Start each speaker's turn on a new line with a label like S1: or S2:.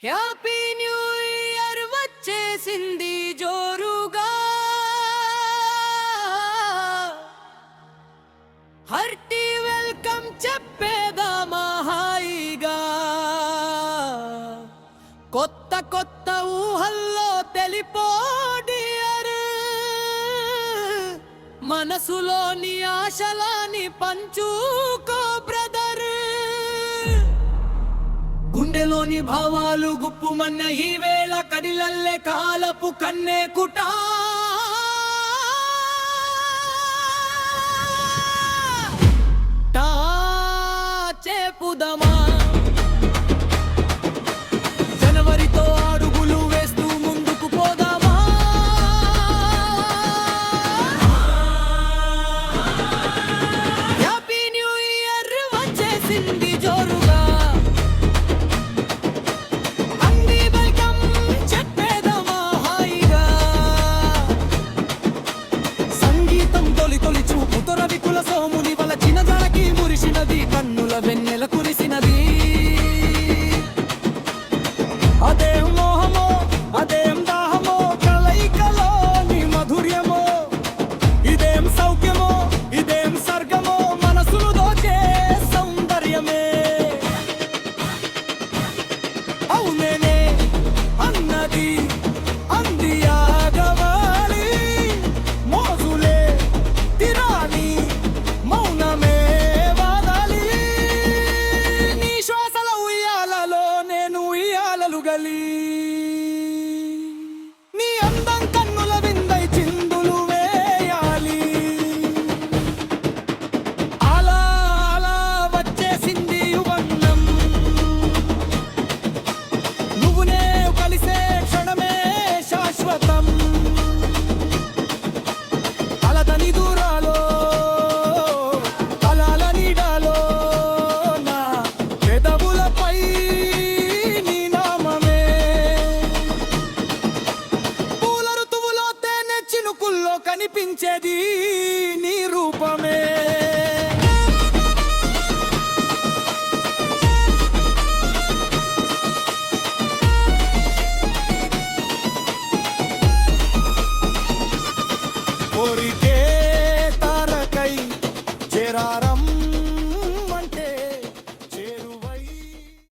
S1: Happy new year వచ్చేసింది జోరుగా, hearty welcome చెప్పేదామా హాయిగా. కొత్త కొత్త ఊహల్లో తెలిపోడియర్, మనసులోని ఆశలాని పంచుకో బ్రదర్. గుండెలోని భావాలు గుప్పుమన్న ఈ వేళ కడిలల్లే కాలపు కన్నే కుటా. చెప్పుదమా జనవరితో అడుగులు వేస్తూ ముందుకు పోదామా. హ్యాపీ న్యూ ఇయర్ వచ్చేసింది జోరుగా, అంది వెల్కమ్ చెప్పేదమా హాయిగా. సంగీతం తొలి తొలి చూపుతో రవికుల సోముని వలచిన జడకి మురిసినది, కన్నుల వెన్నెల కురిసినది. అదేం మోహమో అదేం దాహమో, కలయికలోని మధుర్యమో, ఇదేం సౌఖ్యమో ఇదేం స్వర్గమో, మనసును దోచే సౌందర్యమే. అవునేనే అన్నది అంది ఆగవాలి, మోజులే తిరాని మౌనమే వాదాలి. నీ శ్వాసల ఉయ్యాలలో నేను ఉయ్యాలలు గలి, నీ అందం కన్నుల విందై చిందులు వేయాలి. అలా అలా వచ్చేసింది యువన్నం, నువ్వు నేను కలిసే క్షణమే శాశ్వతం. అలదని దూరాలో కలాల నీడాలో నా పెదవులపై నీ నామమే. పూల ఋతువులో తేనె చినుకుల్లో కనిపించేది నీ రూపమే. కోరిక